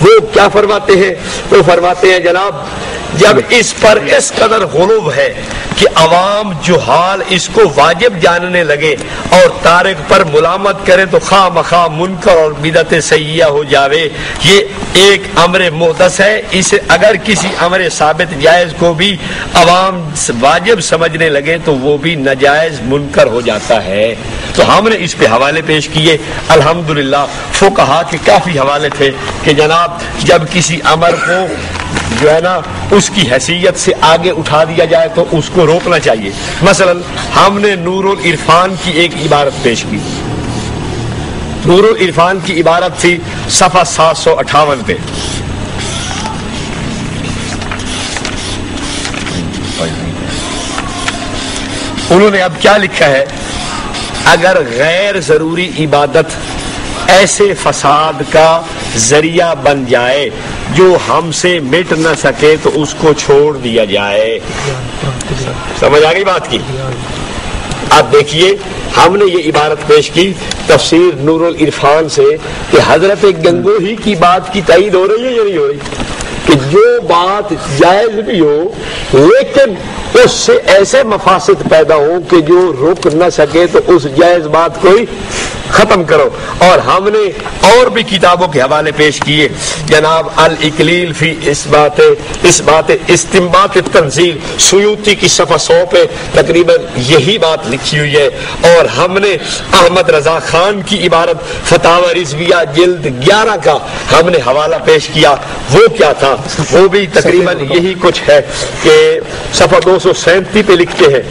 وہ کیا فرماتے ہیں؟ وہ فرماتے ہیں جناب جب اس پر اس قدر غلو ہے کہ عوام جہال اس کو واجب جاننے لگے اور تارک پر ملامت کرے تو خواہ مخواہ منکر اور بدعت سیئہ ہو جاوے، یہ ایک امر محدث ہے، اسے اگر کسی امر ثابت جائز کو بھی عوام واجب سمجھنے لگے تو وہ بھی ناجائز منکر ہو جاتا ہے۔ تو ہم نے اس پہ حوالے پیش کیے، الحمدللہ فقہا کے کافی حوالے تھے کہ جناب جب کسی امر کو جو ہے نا اس کی حیثیت سے آگے اٹھا دیا جائے تو اس کو روکنا چاہیے۔ مثلا ہم نے نور العرفان کی ایک عبارت پیش کی، نور العرفان کی عبارت تھی صفحہ 758 پہ، انہوں نے اب کیا لکھا ہے؟ اگر غیر ضروری عبادت ایسے فساد کا ذریعہ بن جائے جو ہم سے مٹ نہ سکے تو اس کو چھوڑ دیا جائے۔ سمجھ آ گئی بات کی؟ اب دیکھیے ہم نے یہ عبارت پیش کی تفسیر نور العرفان سے کہ حضرت گنگوہی کی بات کی تائید ہو رہی ہے یا نہیں ہو رہی کہ جو بات جائز بھی ہو لیکن اس سے ایسے مفاسد پیدا ہوں کہ جو رک نہ سکے تو اس جائز بات کو ہی ختم کرو۔ اور ہم نے اور بھی کتابوں کے حوالے پیش کیے، جناب الاکلیل فی اثبات استنباط التنزیل سیوطی کی صفحہ 100 پہ تقریباً یہی بات لکھی ہوئی ہے، اور ہم نے احمد رضا خان کی عبارت فتاوی رضویہ جلد 11 کا ہم نے حوالہ پیش کیا، وہ کیا تھا؟ وہ بھی تقریباً یہی کچھ ہے کہ صفحہ 237 پہ لکھتے ہیں،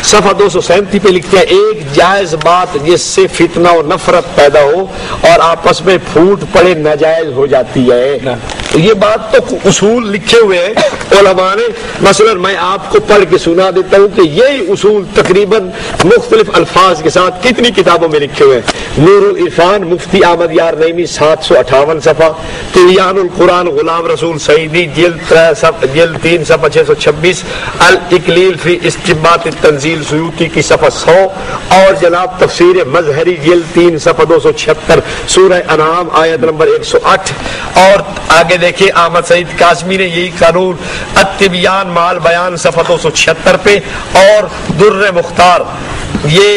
صفحہ 237 پہ لکھتے ہیں ایک جائز بات جس سے فتنہ اور نفرت پیدا ہو اور آپس میں پھوٹ پڑے ناجائز ہو جاتی ہے۔ یہ بات تو اصول لکھے ہوئے ہیں علماء نے، مثلا میں آپ کو پڑھ کے سنا دیتا ہوں کہ یہی اصول تقریباً مختلف الفاظ کے ساتھ کتنی کتابوں میں لکھے ہوئے ہیں۔ نور العرفان مفتی احمد یار نعیمی 758 صفحہ، طبیان القرآن غلام رسول سعیدی جلد 3 صفحہ 626، الاکلیل فی استنباط التنزیل سیوطی کی صفحہ 100، اور جناب تفسیر مظہری جلد 3 صفحہ 276 سورہ انعام آیت نمبر 108، اور آگے دیکھیں احمد سعید قاسمی نے یہی قانون التبیان مال بیان صفحہ 276 پہ، اور در مختار یہ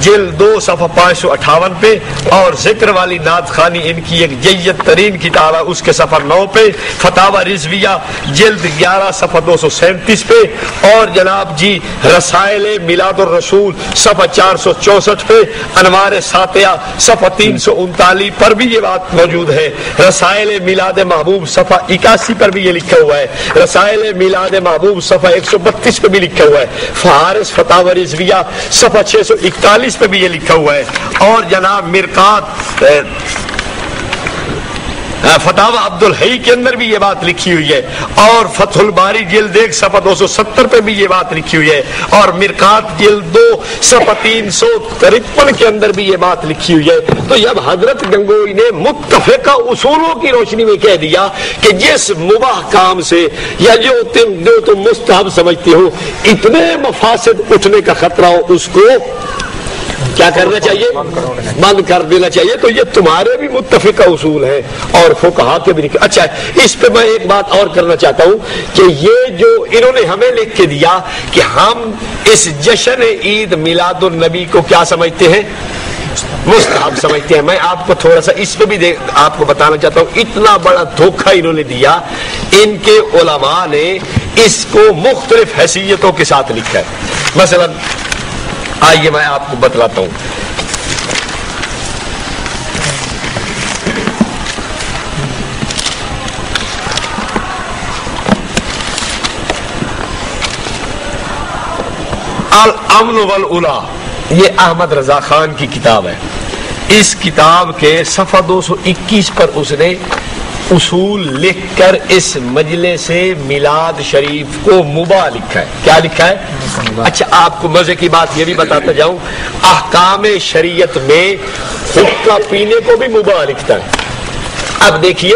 جلد 2 صفحہ 558 پہ، اور ذکر والی نعت خوانی ان کی ایک جید ترین کتاب ہے اس کے صفحہ 9 پہ، فتاوی رضویہ جلد 11 صفحہ 237 پہ، اور جناب جی رسائل میلاد الرسول صفحہ 464 پہ، انوار ساتیہ صفحہ 339 پر بھی یہ بات موجود ہے، رسائل میلاد محبوب صفحہ 81 پر بھی یہ لکھا ہوا ہے، رسائل میلاد محبوب صفحہ 132 پہ بھی لکھا ہوا ہے، فہارس فتاوی رضویہ صفحہ 641 پہ بھی یہ لکھا ہوا ہے، اور جناب مرقات فتاوی عبد الحی کے اندر بھی یہ بات لکھی ہوئی ہے، اور فتح الباری جلد 1 صفحہ 270 پہ بھی یہ بات لکھی ہوئی ہے، اور مرقات جلد 2 صفحہ 353 کے اندر بھی یہ بات لکھی ہوئی ہے۔ تو جب حضرت گنگوئی نے متفقہ اصولوں کی روشنی میں کہہ دیا کہ جس مباح کام سے یا جو تم مستحب سمجھتے ہو اتنے مفاسد اٹھنے کا خطرہ ہو اس کو کیا کرنا چاہیے؟ بند کر دینا چاہیے۔ تو یہ تمہارے بھی متفقہ اصول ہیں اور فقہا کے بھی۔ اچھا اس پہ میں ایک بات اور کرنا چاہتا ہوں کہ یہ جو انہوں نے ہمیں لکھ کے دیا کہ ہم اس جشن عید میلاد النبی کو کیا سمجھتے ہیں؟ مستحب سمجھتے ہیں۔ میں آپ کو تھوڑا سا اس پہ بھی آپ کو بتانا چاہتا ہوں، اتنا بڑا دھوکہ انہوں نے دیا، ان کے علماء نے اس کو مختلف حیثیتوں کے ساتھ لکھا ہے۔ مثلا آئیے میں آپ کو بتلاتا ہوں، الامن والعلا، یہ احمد رضا خان کی کتاب ہے۔ اس کتاب کے صفحہ 221 پر اس نے اصول لکھ کر اس مجلس میلاد شریف کو مباح لکھا ہے۔ کیا لکھا ہے؟ اچھا آپ کو مزے کی بات یہ بھی بتاتا جاؤں، احکام شریعت میں حقہ پینے کو بھی مباح لکھتا ہے۔ اب دیکھیے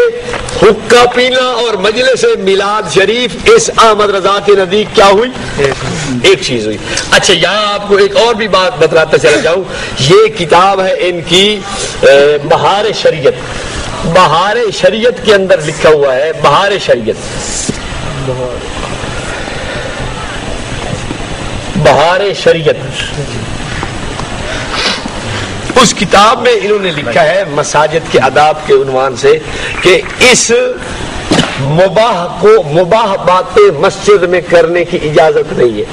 حقہ پینا اور مجلس میلاد شریف اس احمد رضا کے نزدیک کیا ہوئی؟ ایک چیز ہوئی. اچھا یہاں آپ کو ایک اور بھی بات بتلاتا چلا جاؤں. یہ کتاب ہے ان کی بہار شریعت. بہار شریعت کے اندر لکھا ہوا ہے بہار شریعت. بہار شریعت اس کتاب میں انہوں نے لکھا ہے مساجد کے آداب کے عنوان سے کہ اس مباح باتیں مسجد میں کرنے کی اجازت نہیں ہے.